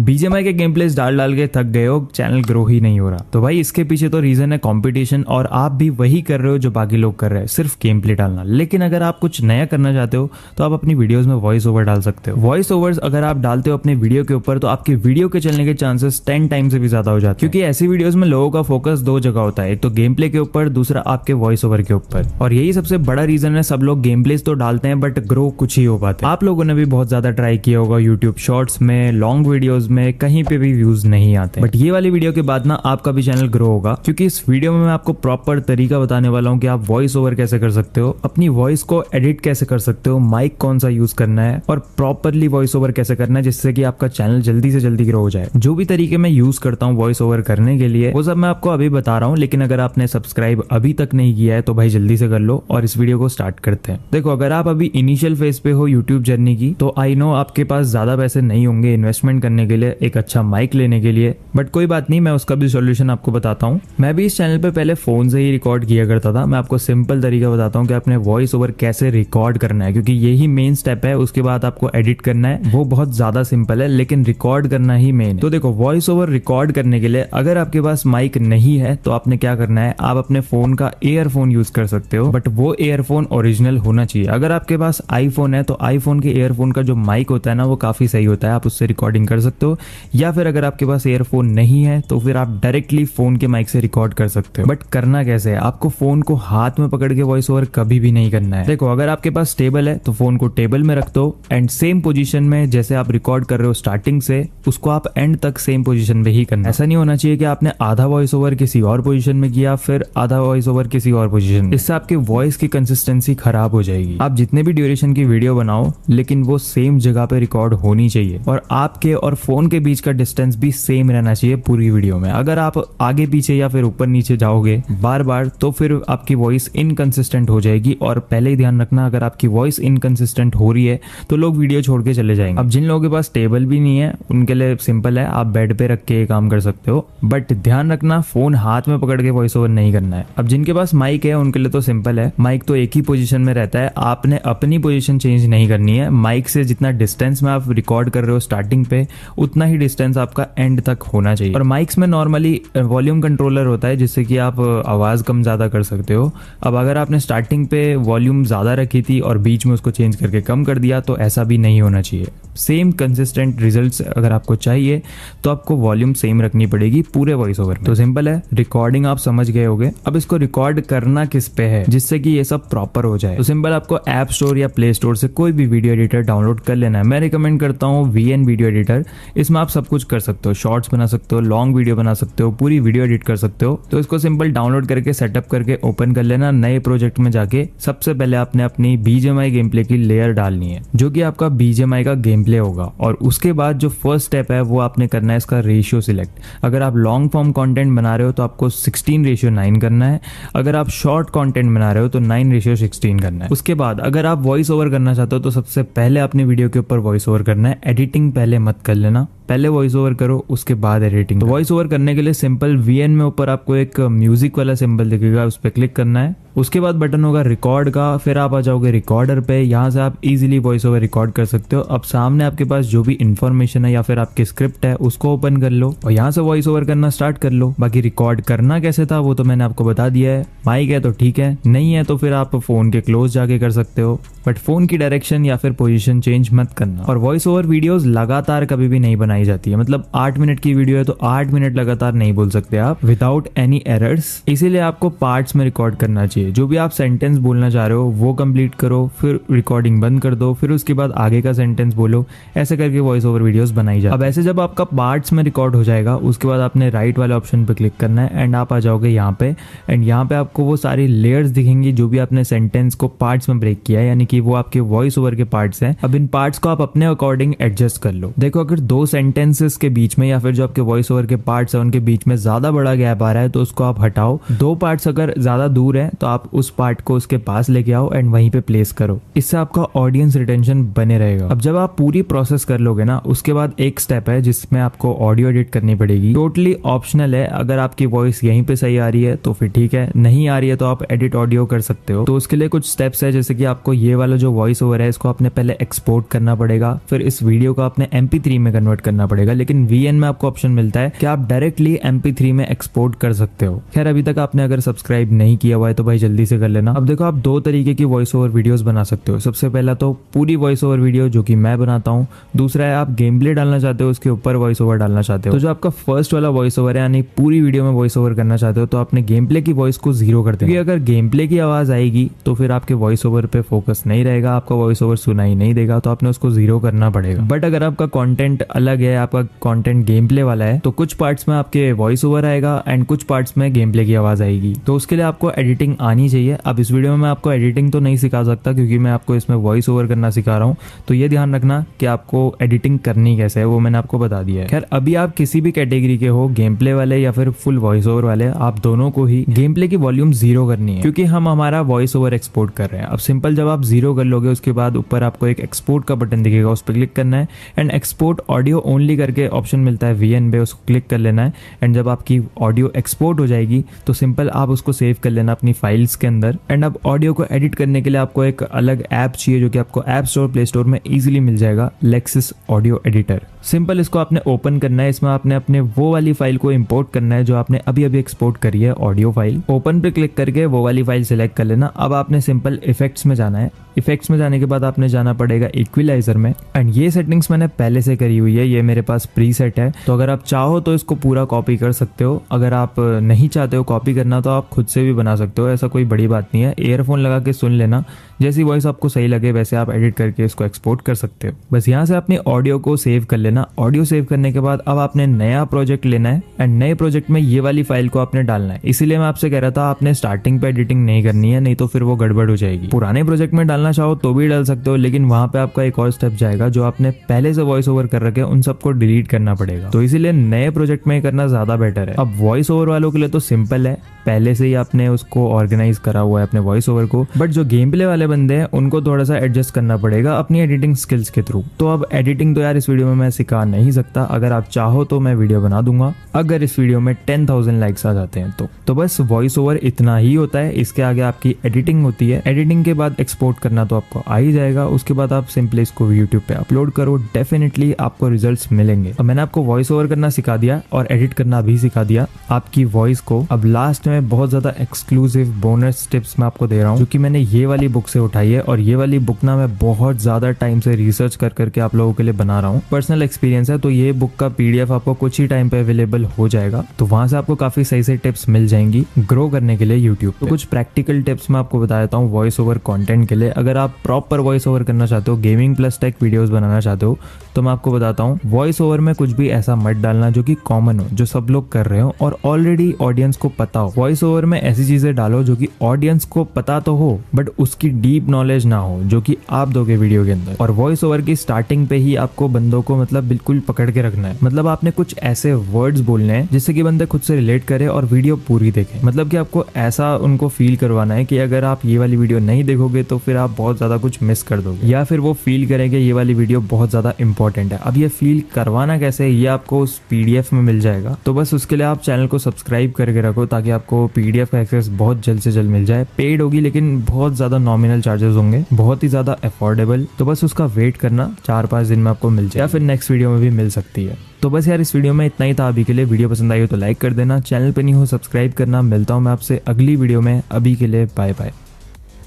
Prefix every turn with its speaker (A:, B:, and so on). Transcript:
A: BGMI के game place डाल डाल के थक गए हो, चैनल ग्रो ही नहीं हो रहा। तो भाई इसके पीछे तो रीजन है कंपटीशन, और आप भी वही कर रहे हो जो बाकी लोग कर रहे हैं, सिर्फ गेम प्ले डालना। लेकिन अगर आप कुछ नया करना चाहते हो तो आप अपनी वीडियोस में वॉइस ओवर डाल सकते हो। वॉइस ओवर्स अगर आप डालते हो अपने वीडियो के ऊपर तो आपके वीडियो के चलने के चांसेस 10 टाइम से भी ज्यादा हो जाते हैं, क्योंकि ऐसी वीडियोस में लोगों का फोकस दो जगह होता है, एक तो गेम प्ले के ऊपर, दूसरा आपके वॉइस ओवर के ऊपर। और यही सबसे बड़ा रीजन है सब लोग गेम प्लेस तो डालते हैं बट ग्रो कुछ ही हो पाते हैं। आप लोगों ने भी बहुत ज्यादा ट्राई किया होगा, यूट्यूब शॉर्ट्स में, लॉन्ग वीडियोस में, कहीं पे भी व्यूज नहीं आते। बट ये वाली वीडियो के बाद ना आपका भी चैनल ग्रो होगा, क्योंकि इस वीडियो में मैं आपको प्रॉपर तरीका बताने वाला हूँ कि आप वॉइस ओवर कैसे कर सकते हो, अपनी वॉइस को एडिट कैसे कर सकते हो, माइक कौन सा यूज करना है और प्रॉपरली वॉइस ओवर कैसे करना है, जिससे कि आपका चैनल जल्दी से जल्दी ग्रो हो जाए। जो भी तरीके मैं यूज करता हूँ वॉइस ओवर करने के लिए वो सब मैं आपको अभी बता रहा हूँ, लेकिन अगर आपने सब्सक्राइब अभी तक नहीं किया है तो भाई जल्दी से कर लो और इस वीडियो को स्टार्ट करते हैं। देखो, अगर आप अभी इनिशियल फेज पे हो यूट्यूब जर्नी की तो आई नो आपके पास ज्यादा पैसे नहीं होंगे इन्वेस्टमेंट करने के लिए, एक अच्छा माइक लेने के लिए, बट कोई बात नहीं, मैं उसका भी सॉल्यूशन आपको बताता हूँ। मैं भी इस चैनल पे पहले फोन से ही रिकॉर्ड किया करता था। मैं आपको सिंपल तरीका बताता हूँ कि आपने वॉइस ओवर कैसे रिकॉर्ड करना है, क्योंकि यही मेन स्टेप है। उसके बाद आपको एडिट करना है, वो बहुत ज्यादा सिंपल है, लेकिन रिकॉर्ड करना ही मेन है। तो देखो, वॉइस ओवर रिकॉर्ड करने के लिए अगर आपके पास माइक नहीं है तो आपने क्या करना है, आप अपने फोन का ईयरफोन यूज कर सकते हो, बट वो ईयरफोन ओरिजिनल होना चाहिए। अगर आपके पास आईफोन है तो आईफोन के ईयरफोन का जो माइक होता है ना वो काफी सही होता है, आप उससे रिकॉर्डिंग कर सकते हो। या फिर अगर आपके पास ईयरफोन नहीं है तो फिर आप डायरेक्टली फोन के माइक से रिकॉर्ड कर सकते हो। बट करना कैसे है, आपको फोन को हाथ में पकड़ के वॉइस ओवर कभी भी नहीं करना है। देखो, अगर आपके पास टेबल है तो फोन को टेबल में रख दो एंड सेम पोजीशन में जैसे आप रिकॉर्ड कर रहे हो स्टार्टिंग से, उसको आप एंड तक सेम पोजीशन में ही करना। ऐसा नहीं होना चाहिए कि आपने आधा वॉइस ओवर किसी और पोजीशन में किया फिर आधा वॉइस ओवर किसी और पोजीशन में। इससे आपकी वॉइस की कंसिस्टेंसी खराब हो जाएगी। आप जितने भी ड्यूरेशन की वीडियो बनाओ लेकिन वो सेम जगह पे रिकॉर्ड होनी चाहिए, और आपके और फोन के बीच का डिस्टेंस भी सेम रहना चाहिए पूरी वीडियो में। अगर आप आगे पीछे या फिर ऊपर नीचे जाओगे बार बार तो फिर आपकी वॉइस इनकंसिस्टेंट हो जाएगी। और पहले ही ध्यान रखना, अगर आपकी वॉइस इनकंसिस्टेंट हो रही है तो लोग वीडियो छोड़ के चले जाएंगे। अब जिन लोगों के पास टेबल भी नहीं है उनके लिए सिंपल है, आप बेड पे रख के ये काम कर सकते हो, बट ध्यान रखना फोन हाथ में पकड़ के वॉइस ओवर नहीं करना है। अब जिनके पास माइक है उनके लिए तो सिंपल है, माइक तो एक ही पोजीशन में रहता है, आपने अपनी पोजीशन चेंज नहीं करनी है। माइक से जितना डिस्टेंस में आप रिकॉर्ड कर रहे हो स्टार्टिंग पे उतना ही डिस्टेंस आपका एंड तक होना चाहिए। और माइक्स में नॉर्मली वॉल्यूम कंट्रोलर होता है जिससे कि आप आवाज कम ज्यादा कर सकते हो। अब अगर आपने स्टार्टिंग पे वॉल्यूम ज्यादा रखी थी और बीच में उसको चेंज करके कम कर दिया तो ऐसा भी नहीं होना चाहिए। सेम कंसिस्टेंट रिजल्ट्स अगर आपको चाहिए तो आपको वॉल्यूम सेम रखनी पड़ेगी पूरे वॉइस ओवर में। तो सिंपल है, रिकॉर्डिंग आप समझ गए होगे। अब इसको रिकॉर्ड करना किस पे है जिससे कि ये सब प्रॉपर हो जाए, तो सिंपल आपको ऐप स्टोर या प्ले स्टोर से कोई भी वीडियो एडिटर डाउनलोड कर लेना है। मैं रिकमेंड करता हूँ VN वीडियो एडिटर। इसमें आप सब कुछ कर सकते हो, शॉर्ट्स बना सकते हो, लॉन्ग वीडियो बना सकते हो, पूरी वीडियो एडिट कर सकते हो। तो इसको सिंपल डाउनलोड करके सेटअप करके ओपन कर लेना। नए प्रोजेक्ट में जाके सबसे पहले आपने अपनी BGMI गेम प्ले की लेयर डालनी है जो कि आपका BGMI का गेम प्ले होगा, और उसके बाद जो फर्स्ट स्टेप है वो आपने करना है इसका रेशियो सिलेक्ट। अगर आप लॉन्ग फॉर्म कंटेंट बना रहे हो तो आपको 16:9 करना है, अगर आप शॉर्ट कंटेंट बना रहे हो तो 9:16 करना है। उसके बाद अगर आप वॉइस ओवर करना चाहते हो तो सबसे पहले अपने वीडियो के ऊपर वॉइस ओवर करना है, एडिटिंग पहले मत कर लेना, पहले वॉइस ओवर करो उसके बाद एडिटिंग। तो वॉइस ओवर करने के लिए सिंपल VN में ऊपर आपको एक म्यूजिक वाला सिंबल दिखेगा, उस पर क्लिक करना है। उसके बाद बटन होगा रिकॉर्ड का, फिर आप आ जाओगे रिकॉर्डर पे, यहाँ से आप इजीली वॉइस ओवर रिकॉर्ड कर सकते हो। अब सामने आपके पास जो भी इंफॉर्मेशन है या फिर आपकी स्क्रिप्ट है उसको ओपन कर लो और यहाँ से वॉइस ओवर करना स्टार्ट कर लो। बाकी रिकॉर्ड करना कैसे था वो तो मैंने आपको बता दिया है। माइक है तो ठीक है, नहीं है तो फिर आप फोन के क्लोज जाके कर सकते हो, बट फोन की डायरेक्शन या फिर पोजीशन चेंज मत करना। और वॉइस ओवर वीडियोस लगातार कभी भी नहीं बनाई जाती है, मतलब 8 मिनट की वीडियो है तो 8 मिनट लगातार नहीं बोल सकते आप विदाउट एनी एरर्स, इसीलिए आपको पार्ट्स में रिकॉर्ड करना चाहिए। जो भी आप सेंटेंस बोलना चाह रहे हो वो कंप्लीट करो, फिर रिकॉर्डिंग बंद कर दो, फिर उसके बाद आगे का सेंटेंस बोलो, ऐसे करके वॉइस ओवर वीडियोस बनाई जाए। अब ऐसे जब आपका पार्ट्स में रिकॉर्ड हो जाएगा उसके बाद आपने राइट वाले ऑप्शन पे क्लिक करना है एंड आप आ जाओगे यहाँ पे, एंड यहाँ पे आपको वो सारी लेयर्स दिखेंगी जो भी आपने सेंटेंस को पार्ट्स में ब्रेक किया है, यानी कि वो आपके वॉइस ओवर के पार्ट्स हैं। अब इन पार्ट्स को आप अपने अकॉर्डिंग एडजस्ट कर लो। देखो, अगर दो सेंटेंसेस के बीच में या फिर जो आपके वॉइस ओवर के पार्ट्स है उनके बीच में ज्यादा बड़ा गैप आ रहा है तो उसको आप हटाओ। दो पार्ट्स अगर ज्यादा दूर है तो आप उस पार्ट को उसके पास लेके आओ एंड वहीं पे प्लेस करो, इससे आपका ऑडियंस रिटेंशन बने रहेगा। अब जब आप पूरी प्रोसेस कर लोगे ना उसके बाद एक स्टेप है जिसमें आपको ऑडियो एडिट करनी पड़ेगी। टोटली ऑप्शनल है, अगर आपकी वॉइस यहीं पे सही आ रही है तो फिर ठीक है, नहीं आ रही है तो आप एडिट ऑडियो कर सकते हो। तो उसके लिए कुछ स्टेप्स है, जैसे कि आपको ये वाला जो वॉइस ओवर है इसको आपने पहले एक्सपोर्ट करना पड़ेगा, फिर इस वीडियो को आपने MP3 में कन्वर्ट करना पड़ेगा, लेकिन VN में आपको ऑप्शन मिलता है कि आप डायरेक्टली MP3 में एक्सपोर्ट कर सकते हो। खैर अभी तक आपने अगर सब्सक्राइब नहीं किया हुआ है तो भाई जल्दी से कर लेना। अब देखो आप दो तरीके की वॉइस ओवर वीडियोस बना सकते हो। सबसे पहला तो पूरी वॉइस ओवर वीडियो जो कि मैं बनाता हूँ, दूसरा है आप गेम प्ले डालना चाहते हो उसके ऊपर वॉइस ओवर डालना चाहते हो। तो जो आपका फर्स्ट वाला वॉइस ओवर है यानी पूरी वीडियो में वॉइस ओवर करना चाहते हो तो आपने गेम प्ले की वॉइस को 0 कर देना, क्योंकि अगर गेम प्ले की आवाज आएगी तो फिर आपके वॉइस ओवर पे फोकस नहीं रहेगा, आपका वॉइस ओवर सुनाई नहीं देगा, तो आपने उसको 0 करना पड़ेगा। बट अगर आपका कंटेंट अलग है, आपका कंटेंट गेम प्ले वाला है, तो कुछ पार्ट्स में आपके वॉइस ओवर आएगा एंड कुछ पार्ट्स में गेम प्ले की आवाज आएगी। तो उसके लिए आपको एडिटिंग आनी चाहिए। अब इस वीडियो में मैं आपको एडिटिंग तो नहीं सिखा सकता क्योंकि मैं आपको इसमें वॉइस ओवर करना सिखा रहा हूँ, तो ये ध्यान रखना कि आपको एडिटिंग करनी कैसे है, वो मैंने आपको बता दिया है। खैर अभी आप किसी भी कैटेगरी के हो, गेम प्ले वाले या फिर फुल वॉइस ओवर वाले, आप दोनों को ही गेम प्ले की वॉल्यूम 0 करनी है क्योंकि हम हमारा वॉइस ओवर एक्सपोर्ट कर रहे हैं। अब सिंपल जब आप 0 कर लोगे उसके बाद ऊपर आपको एक एक्सपोर्ट का बटन दिखेगा, उस पर क्लिक करना है एंड एक्सपोर्ट ऑडियो ओनली करके ऑप्शन मिलता है VN पे, उसको क्लिक कर लेना है एंड जब आपकी ऑडियो एक्सपोर्ट हो जाएगी तो सिंपल आप उसको सेव कर लेना अपनी फाइल्स के अंदर। एंड अब ऑडियो को एडिट करने के लिए आपको एक अलग ऐप चाहिए जो कि आपको ऐप स्टोर प्ले स्टोर में इजीली मिल जाएगा, लेक्सिस ऑडियो एडिटर। सिंपल इसको आपने ओपन करना है, इसमें आपने अपने वो वाली फाइल को इंपोर्ट करना है जो आपने अभी अभी एक्सपोर्ट करी है, ऑडियो फाइल। ओपन पे क्लिक करके वो वाली फाइल सिलेक्ट कर लेना। अब आपने सिंपल इफेक्ट्स में जाना है। इफेक्ट्स में जाने के बाद आपने जाना पड़ेगा इक्विलाइजर में एंड ये सेटिंग्स मैंने पहले से करी हुई है, ये मेरे पास प्रीसेट है, तो अगर आप चाहो तो इसको पूरा कॉपी कर सकते हो। अगर आप नहीं चाहते हो कॉपी करना तो आप खुद से भी बना सकते हो, ऐसा कोई बड़ी बात नहीं है। ईयरफोन लगा के सुन लेना, जैसी वॉइस आपको सही लगे वैसे आप एडिट करके इसको एक्सपोर्ट कर सकते हो। बस यहाँ से अपनी ऑडियो को सेव कर लेना। ऑडियो सेव करने के बाद अब आपने नया प्रोजेक्ट लेना है एंड नए प्रोजेक्ट में ये वाली फाइल को आपने डालना है। इसीलिए मैं आपसे कह रहा था आपने स्टार्टिंग पे एडिटिंग नहीं करनी है, नहीं तो फिर वो गड़बड़ हो जाएगी। पुराने प्रोजेक्ट में डालना चाहो तो भी डाल सकते हो, लेकिन वहां पे आपका एक और स्टेप जाएगा, जो आपने पहले से वॉइस ओवर कर रखे उन सबको डिलीट करना पड़ेगा, तो इसीलिए नए प्रोजेक्ट में करना ज्यादा बेटर है। अब वॉइस ओवर वालों के लिए तो सिंपल है, पहले से ही आपने उसको ऑर्गेनाइज करा हुआ है अपने वॉइस ओवर को, बट जो गेम प्ले वाले बंदे हैं उनको थोड़ा सा एडजस्ट करना पड़ेगा अपनी एडिटिंग स्किल्स के थ्रू। तो अब एडिटिंग तो यार इस वीडियो में मैं सिखा नहीं सकता, अगर आप चाहो तो मैं वीडियो बना दूंगा अगर इस वीडियो में 10,000 लाइक्स आ जाते हैं तो बस वॉइस ओवर इतना ही होता है, इसके आगे आपकी एडिटिंग होती है। एडिटिंग के बाद एक्सपोर्ट करना तो आपको आ ही जाएगा, उसके बाद आप सिंपली इसको यूट्यूब पे अपलोड करो, डेफिनेटली आपको रिजल्ट्स मिलेंगे। अब मैंने आपको वॉइस ओवर करना सिखा दिया और एडिट करना भी सिखा दिया आपकी वॉइस को। अब लास्ट में बहुत ज्यादा एक्सक्लूसिव बोनस टिप्स मैं आपको दे रहा हूँ जो कि मैंने ये वाली बुक से उठाई है, और ये वाली बुक ना मैं बहुत ज्यादा टाइम से रिसर्च कर करके आप लोगों के लिए बना रहा हूँ, पर्सनल एक्सपीरियंस है। तो ये बुक का PDF आपको कुछ ही टाइम पे अवेलेबल हो जाएगा, तो वहां से आपको काफी सही सही टिप्स मिल जाएंगी ग्रो करने के लिए यूट्यूब। तो कुछ प्रैक्टिकल टिप्स मैं आपको बता देता हूँ वॉइस ओवर कंटेंट के लिए। अगर आप प्रॉपर वॉइस ओवर करना चाहते हो, गेमिंग प्लस टेक वीडियोस बनाना चाहते हो, तो मैं आपको बताता हूँ वॉइस ओवर में कुछ भी ऐसा मत डालना जो कि कॉमन हो, जो सब लोग कर रहे हो और ऑलरेडी ऑडियंस को पता हो। वॉइस ओवर में ऐसी चीजें डालो जो कि ऑडियंस को पता तो हो बट उसकी डीप नॉलेज ना हो, जो कि आप दोगे वीडियो के अंदर। और वॉइस ओवर की स्टार्टिंग पे ही आपको बंदों को मतलब बिल्कुल पकड़ के रखना है, मतलब आपने कुछ ऐसे वर्ड्स बोलने हैं जिससे कि बंदे खुद से रिलेट करे और वीडियो पूरी देखें। मतलब कि आपको ऐसा उनको फील करवाना है कि अगर आप ये वाली वीडियो नहीं देखोगे तो फिर आप बहुत ज्यादा कुछ मिस कर दोगे, या फिर वो फील करेंगे ये वाली वीडियो बहुत ज्यादा इंपॉर्टेंट है। अब ये फील करवाना कैसे, ये आपको उस PDF में मिल जाएगा। तो बस उसके लिए आप चैनल को सब्सक्राइब करके रखो ताकि आपको PDF का एक्सेस बहुत जल्द से जल्द मिल जाए। पेड होगी लेकिन बहुत ज्यादा नॉमिनल चार्जेस होंगे, बहुत ही ज्यादा अफोर्डेबल। तो बस उसका वेट करना, 4-5 दिन में आपको मिल जाए या फिर नेक्स्ट वीडियो में भी मिल सकती है। तो बस यार इस वीडियो में इतना ही था अभी के लिए। वीडियो पसंद आई हो तो लाइक कर देना, चैनल पे नहीं हो सब्सक्राइब करना। मिलता हूँ मैं आपसे अगली वीडियो में, अभी के लिए बाय बाय।